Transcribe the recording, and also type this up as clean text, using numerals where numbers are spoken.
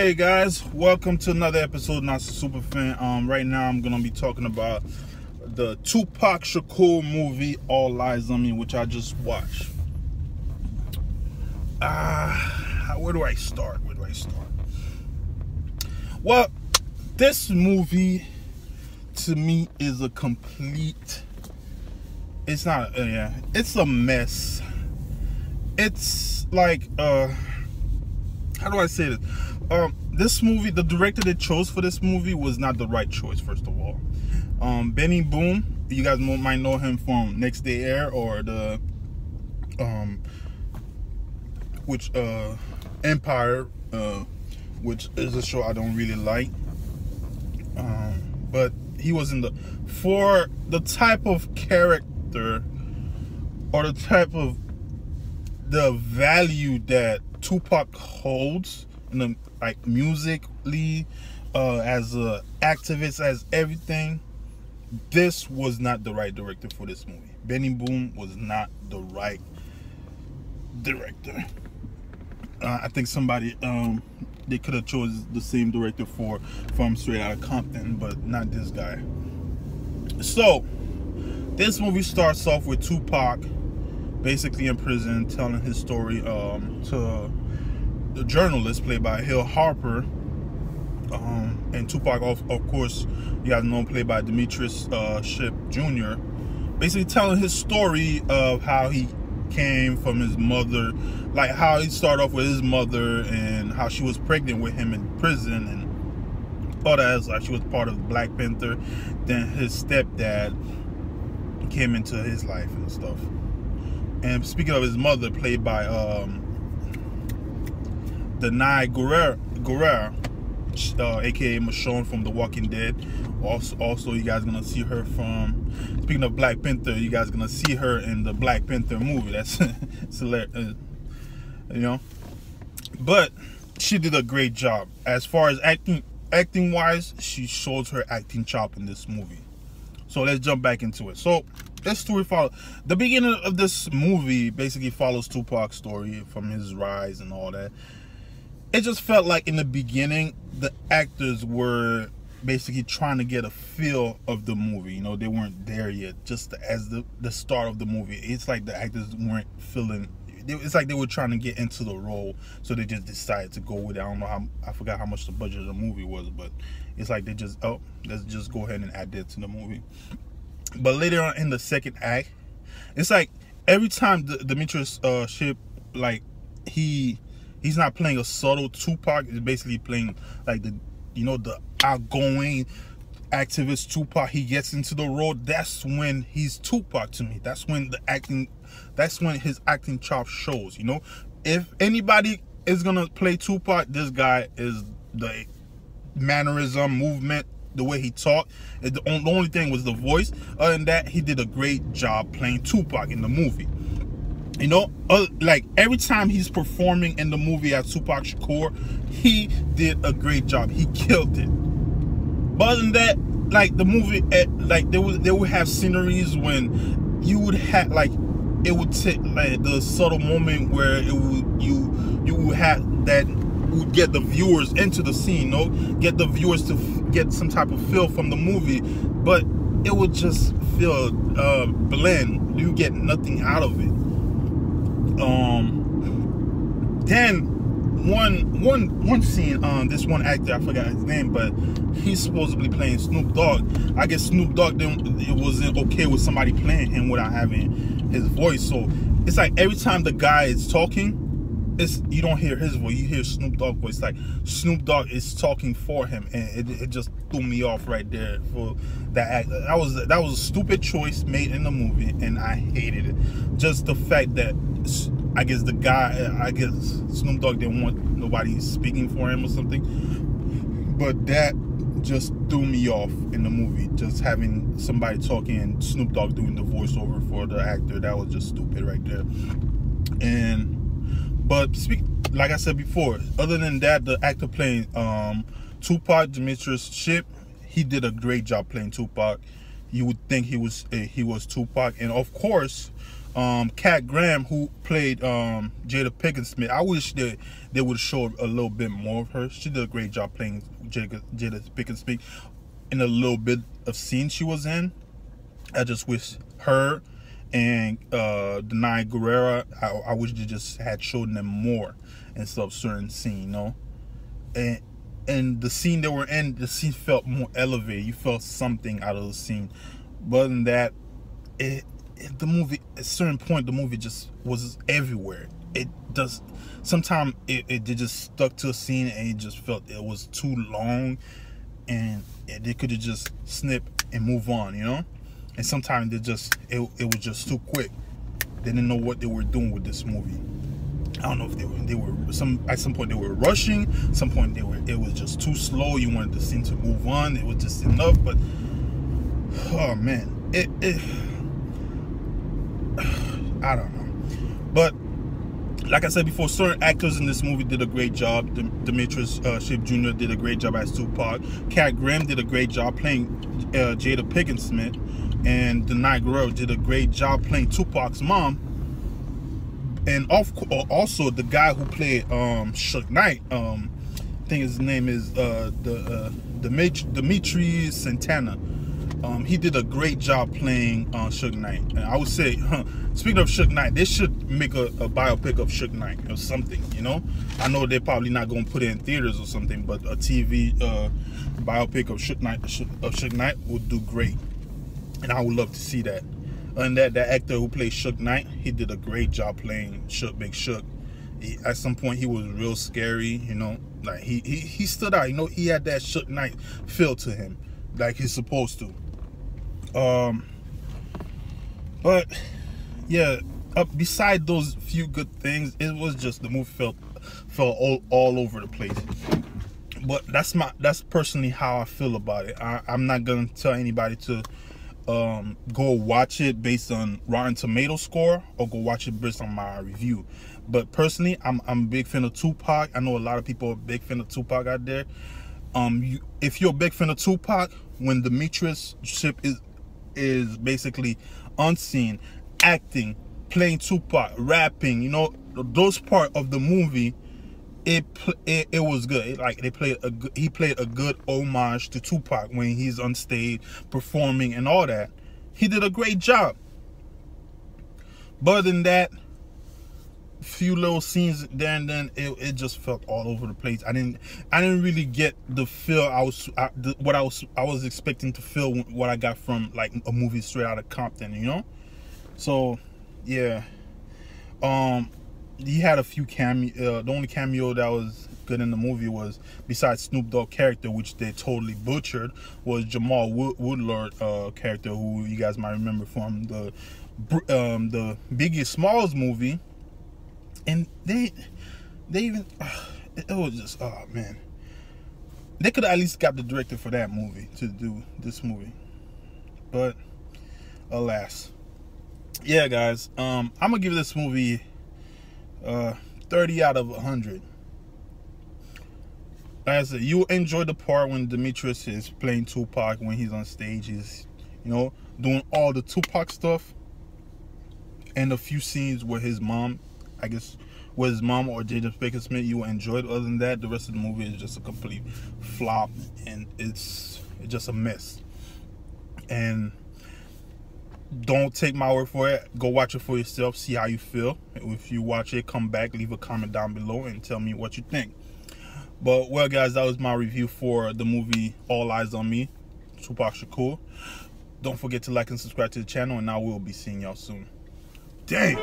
Hey guys, welcome to another episode of Not So Super Fan. Right now I'm gonna be talking about the Tupac Shakur movie All Eyes on Me, which I just watched. Where do I start? Well, this movie to me is a complete, it's not it's a mess. It's like how do I say this? This movie, the director they chose for this movie was not the right choice, first of all. Benny Boom, you guys might know him from Next Day Air or the Empire, which is a show I don't really like. But he was in for the type of character or the type of the value that Tupac holds in the, like, musically, as a activist, as everything. This was not the right director for this movie. Benny Boom was not the right director. I think somebody they could have chose the same director from Straight Outta Compton, but not this guy. So this movie starts off with Tupac basically in prison, telling his story to the journalist played by Harper, and Tupac, of course, you guys know, played by Demetrius, Shipp Jr., basically telling his story of how he came from his mother, like how he started off with his mother and how she was pregnant with him in prison and all that. Like, she was part of Black Panther. Then his stepdad came into his life and stuff. And speaking of his mother, played by Danai, Gurira, aka Michonne from The Walking Dead. Also, you guys gonna see her from. Speaking of Black Panther, you guys gonna see her in the Black Panther movie. That's it's hilarious, you know. But she did a great job as far as acting wise. She shows her acting chop in this movie. So let's jump back into it. So this story follows the beginning of this movie. Basically follows Tupac's story from his rise and all that. It just felt like in the beginning the actors were basically trying to get a feel of the movie. You know, they weren't there yet. Just as the start of the movie, it's like the actors weren't feeling. It's like they were trying to get into the role, so they just decided to go with it. I don't know I forgot how much the budget of the movie was, but it's like they just, oh, let's just go ahead and add that to the movie. But later on in the second act, it's like every time Demetrius Shipp, like he's not playing a subtle Tupac. He's basically playing like the outgoing activist Tupac. He gets into the role. That's when he's Tupac to me. That's when his acting chop shows. You know, if anybody is gonna play Tupac, this guy is. The mannerism, movement, the way he talked. The only thing was the voice. Other than that, he did a great job playing Tupac in the movie. You know, like every time he's performing in the movie as Tupac Shakur, he did a great job. He killed it. But other than that, like the movie, like they would have sceneries when you would have, like, it would take like the subtle moment where it would you would have that would get the viewers into the scene, you know, get the viewers to get some type of feel from the movie, but it would just feel bland. You get nothing out of it. Then one scene, this one actor, I forgot his name, but he's supposedly playing Snoop Dogg. I guess Snoop Dogg it wasn't okay with somebody playing him without having his voice. So it's like every time the guy is talking, you don't hear his voice, you hear Snoop Dogg's voice. Like Snoop Dogg is talking for him, and it just threw me off right there for that act. That was a stupid choice made in the movie, and I hated it. Just the fact that I guess Snoop Dogg didn't want nobody speaking for him or something, but that just threw me off in the movie. Just having somebody talking and Snoop Dogg doing the voiceover for the actor, that was just stupid right there. But like I said before, other than that, the actor playing Tupac, Demetrius Shipp, he did a great job playing Tupac. You would think he was Tupac, and of course, Kat Graham, who played Jada Pinkett Smith, I wish that they would show a little bit more of her. She did a great job playing Jada Pinkett Smith in a little bit of scene she was in. I just wish her and Danai Gurira, I wish they just had shown them more instead of certain scene, you know. And the scene they were in, the scene felt more elevated. You felt something out of the scene. But other than that, the movie, at a certain point, the movie just was everywhere. It does, sometimes it just stuck to a scene and it just felt it was too long, and they could have just snipped and move on, you know. And sometimes it was just too quick. They didn't know what they were doing with this movie. I don't know if they were at some point they were rushing, some point it was just too slow. You wanted the scene to move on. It was just enough, but oh man, I don't know. But like I said before, certain actors in this movie did a great job. Demetrius Shipp Jr. did a great job as Tupac. Kat Graham did a great job playing Jada Pinkett Smith, and Danai Gurira did a great job playing Tupac's mom. And also the guy who played Suge Knight, I think his name is Demetrius Santana. He did a great job playing Suge Knight. And I would say, speaking of Suge Knight, they should make a biopic of Suge Knight or something, you know. I know they're probably not going to put it in theaters or something, but a TV biopic of Suge Knight would do great. And I would love to see that. And that actor who played Suge Knight, he did a great job playing Big Suge. At some point, he was real scary, you know. Like he stood out, you know. He had that Suge Knight feel to him, like he's supposed to. But yeah, beside those few good things, it was just the movie felt all over the place. But that's personally how I feel about it. I'm not gonna tell anybody to go watch it based on Rotten Tomato score or go watch it based on my review. But personally, I'm a big fan of Tupac. I know a lot of people are a big fan of Tupac out there. If you're a big fan of Tupac, when Demetrius Shipp is basically unseen, acting, playing Tupac, rapping, you know, those part of the movie, it was good. He played a good homage to Tupac when he's on stage performing and all that. He did a great job. But other than that, few little scenes there and then, it just felt all over the place. I didn't really get the feel I was expecting to feel what I got from like a movie straight out of Compton, you know. So yeah, he had a few cameo. The only cameo that was good in the movie was, besides Snoop Dogg character, which they totally butchered, was Jamal Woolard character, who you guys might remember from the Biggie Smalls movie. And they even, it was just, oh man, they could have at least got the director for that movie to do this movie, but alas. Yeah, guys, I'm gonna give this movie 30 out of 100. Like I said, you enjoy the part when Demetrius is playing Tupac, when he's on stage, he's, you know, doing all the Tupac stuff, and a few scenes with his mom, I guess, with his mom or Jada Pinkett Smith, you will enjoy it. Other than that, the rest of the movie is just a complete flop, and it's just a mess. And don't take my word for it. Go watch it for yourself. See how you feel. If you watch it, come back, leave a comment down below, and tell me what you think. But well, guys, that was my review for the movie All Eyes on Me, Tupac Shakur. Don't forget to like and subscribe to the channel, and I will be seeing y'all soon. Dang.